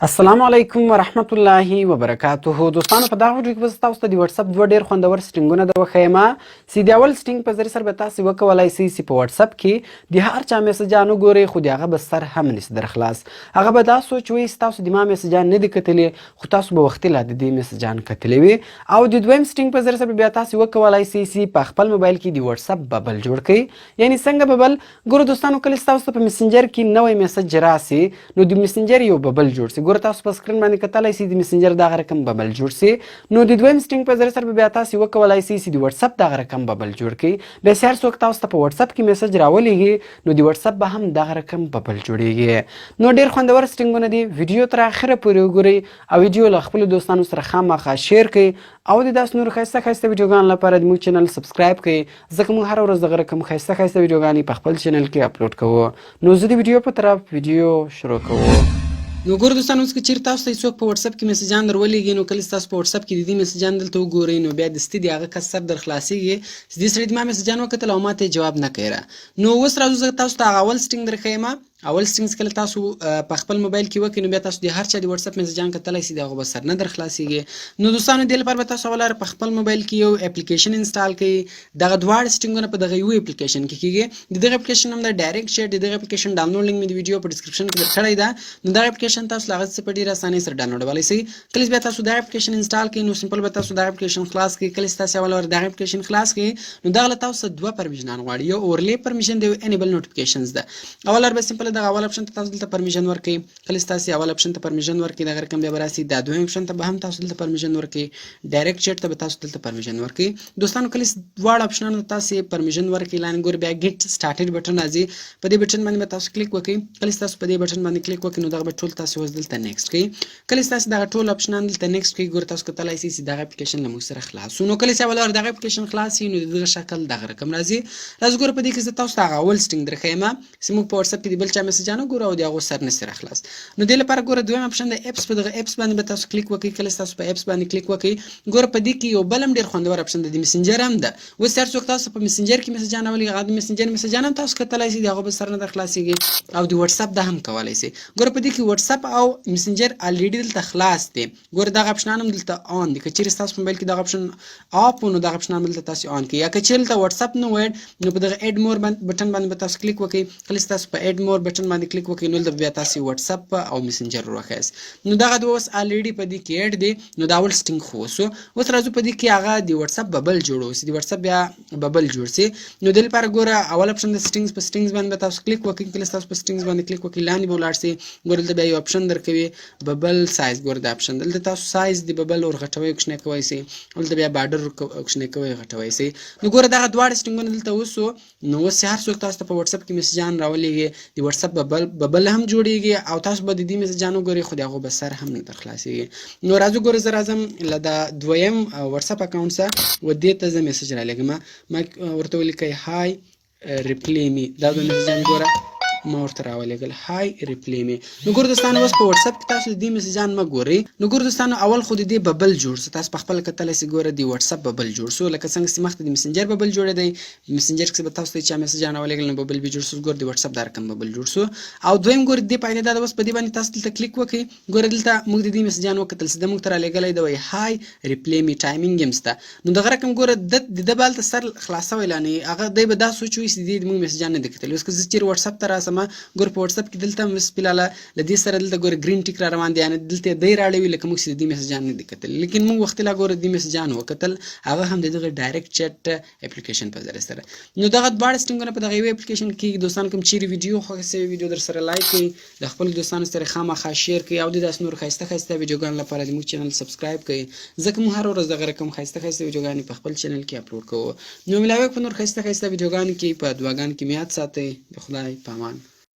السلام علیکم ورحمت الله وبرکاته. دوستانو په دغه ویډیو کې به تاسو ته د واتساپ دوه ډېر خوندور سټینګونه درښیم. چې د اول سټینګ په ذریعه سره به تاسو وکولای شئ چې په واتساپ کې د هر چا میسجان وګورئ، خو د هغه به سر هم نشي در خلاص. هغه به دا سوچ وي چې تاسو د ما میسجان نه دي کتلي، خو تاسو به وختي لا د دې میسجان کتلي وي. او د دویم سټینګ په ذریعه سره بیا تاسو وکولای شئ چې په خپل موبایل کې د واتساپ ببل جوړ کړئ. یعنی څنګه ببل؟ ګورو دوستانو، کله چې تاسو په میسنجر کې نوی میسج راسي نو د میسنجر یو ببل جوړ شي. ګوره تاسو په سکرین باندې کتلای شئ د میسنجر دغه رقم ببل جوړ شي. نو د دویم سټینګ په ذریعه سره بیا تاسو وکولای شئ چې د واتساپ دغه رقم ببل جوړ کړئ. بیا هر څوک تاسو ته په واتساپ کې میسج راولېږي نو د واتساپ به هم دغه رقم ببل جوړیږي. نو ډېر خوندور سټینګونه دي، ویډیو تر اخره پورې وګورئ او ویډیو له خپلو دوستانو سره خامخا شیر کړئ او د داسې نورو ښایسته ښایسته ویډیوګانو لپاره زموږ چینل سبسکرایب کړئ، ځکه موږ هره ورځ دغه رقم ښایسته ښایسته ویډیوګانې په خپل چینل کې اپلوډ کوو. نو زه د ویډیو په طرف ویډیو شروع کوو. نو ګورو دوستانو، اوس که چیرې تاسو ته څوک په واتساپ کې میسجان در ولېږي نو کله چې تاسو په واتساپ کې د دې میسجان دلته وګورئ نو بیا دستي د هغه کس سر در خلاصېږي چې دې سړي د ما میسجان وکتل او ما ته جواب نه کوي. نو اوس راځو زه تاسو ته هغه اول سټینګ درښیم. اول سټینګ کله تاسو په خپل موبایل کې وکړئ نو بیا تاسو د هر چا د واتساپ میسجان کتلی شئ، د هغو به سر نه در خلاصېږي. نو دوستانو دې لپاره به تاسو اول په خپل موبایل کې یو اپلیکیشن انسټال کړئ. دغه دواړه سټینګونه په دغه یو اپلیکیشن کې کېږي. د دغه اپلیکیشن نوم دی ډایرکټ چیټ. د دغه اپلیکیشن ډاونلوډ لینک مې د ویډیو په ډسکرپشن کې درکړی ده. نو دغه اپلیکیشن تاسو له هغه څخه په ډېره اسانۍ سره ډاونلوډولی شئ. کله چې بیا تاسو دغه اپلیکیشن انسټال کړئ نو سمپل به تاسو دغه اپلیکیشن خلاص کړئ. کله چې تاسو اول دغه اپلیکیشن خلاص کړئ نو دغه له تاسو دوه پرمیشنان غواړي، یو اورلی پرمیشن دی، یو انیبل نوټیفیکیشنز ده. اول به سمپل دغه اول اپشن ته تاسو دلته پرمیشن ورکړئ. کله چې تاسو اول اپشن ته پرمیشن ورکړئ دغه رقم بیا به راسي. دا دویم اپشن ته به هم تاسو دلته پرمیشن ورکړئ. ډایرکټ چیټ ته به تاسو دلته پرمیشن ورکړئ. دوستانو کله چې دواړه اپشنانو ته تاسو پرمیشن ورکړئ لاندې ګورئ بیا ګیټ سټارټډ بټن راځي. په دې بټن باندې به تاسو کلیک وکړئ. کله چې تاسو په دې بټن باندې کلیک وکړئ نو دغه به ټول تاسو اوس دلته نیکسټ کړئ. کله چې تاسو دغه ټول اپشنان دلته نیکسټ کړئ ګورئ تاسو کتلی شئ چې دغه اپلیکیشن له موږ سره خلاص شو. نو کله چې اول دغه اپلیکیشن خلاص شي نو د دغه شکل دغه رقم راځي. راځو ګوره په دې کې زه تاسو ته هغه اول سټینګ درښیم چې موږ په واتساپ کې د بل چا میسجان وګورو او د هغو سر نشي راخلاص. نو دې لپاره ګوره دویم اپشن د اپس، په دغه اپس باندې به تاسو کلیک وکړئ. کله چې تاسو په اپس باندې کلیک وکړئ ګوره په دې کې یو بل هم ډېر خوندور اپشن دی، د میسنجر هم ده. اوس هر څوک تاسو په میسنجر کې میسجان راولېږي هغه د میسنجر میسجان هم تاسو کتلی شئ، د هغو به سر نه در خلاصېږي. او د واتساپ ده هم کولی شئ. ګوره په دې کې واتساپ او میسنجر الریډي دلته خلاص دی. ګوره دغه اپشنان هم دلته آن دي. که چیرې ستاسو په موبایل کې دغه اپشن اپ نو دغه اپشنان دلته تاسو آن کړئ. یا که چیرې دلته واتساپ نه وایي نو په دغه ایډ مور بټن باندې به تاسو کلیک وکړئ. کله چې تاسو په ایډ مور بټن باندې کلیک وکړئ نو دلته بیا تاسو واتساپ او میسنجر راوښیاست. نو دغه دوه اوس الریډي په دې کې ایډ دی. نو دا اول سټینګ خو وسو. اوس راځو په دې کې هغه د واتساپ ببل جوړو چې د واتساپ بیا ببل جوړ شي. نو دې لپاره ګوره اول اپشن د سټینګز، په سټینګز باندې به تاسو کلیک وکړئ. کله چې تاسو په سټینګز باندې کلیک وکړئ لاندې به ولاړ شئ. ګوره دلته بیا یو اپشن درکوي ببل سایز. ګوره دا اپشن دلته تاسو سایز د ببل ورغټوئ او کوچنی کوی شئ. دلته بیا بارډر کوچنی کوی غټوی شئ. نو ګوره دغه دواړه سټینګونه دلته وسو. نو اوس هر څوک تاسو ته په واتساپ کې میسجان راولېږي د واتساپ ببل هم جوړیږي او تاسو به د دې میسجان وګورئ خو د هغو به سر هم نه در خلاصېږي. نو راځو ګوره زه راځم له د دویم واتساپ اکاونټ څخه و دې ته زه میسج رالیږم. ما ورته ولیکئ هاي ریپلی می. دا دوه میسجان ګوره ما ورته راولېږل هاي ریپلی می. نو ګوره دوستانو اوس په واتساپ کې تاسو د دې میسجان مه ګورئ. نو ګوره دوستانو اول خو د دې ببل جوړ شو. تاسو په خپله کتلی شئ ګوره د واتساپ ببل جوړ شو لکه څنګه چې مخکې د میسنجر ببل جوړېدی. میسنجر کښې به تاسو ته چا میسجان راولېږل نو ببل به جوړ شو. ګوره د واتساپ دا رقم ببل جوړ شو. او دویم ګوره د دې فایده دا ده اوس په دې باندې تاسو دلته کلیک وکړئ. ګوره دلته موږ د دې میسجان وکتل چې ده موږ ته رالیږلی دی وایي هاي ریپلی می ټایمینګ هم شته. نو دغه رقم ګوره د ده به هلته سر خلاصوی لا نه هغه دی به دا سوچ وي چې دې موږ میسجان نه دي کتلي. اوس که زه چیرې واتساپ ته راسم ګوره په واتساپ کې دلته هم بسپلاله له دې سره دلته ګوره ګرین ټیک را روان دی، یعنې دلته دی راړوي لکه موږ چې د دې میسجان نه دي کتلي. لیکن موږ وختي لا ګوره د دې میسجان وکتل هغه هم د دغه ډایرکټ چیټ اپلیکیشن په ذریعه سره. نو دغه دواړه سټینګونه په دغه یوې اپلیکیشن کې دوستان کوم چیرې ویډیو خوښه شوې ویډیو در سره لایک کړئ، د خپلو دوستانو سره خامخا شیر کړئ او د داسې نورو ښایسته ښایسته ویډیوګانو لپاره زموږ چینل سبسکرایب کړئ، ځکه موږ هره ورځ دغه رقم ښایسته ښایسته ویډیوګانې په خپل چینل کې اپلوډ کوو. نو ملاویک په نور ښایسته ښایسته ویډیوګانو کې په دعاګانو کې مې یاد ساتئ. د خدای په امان.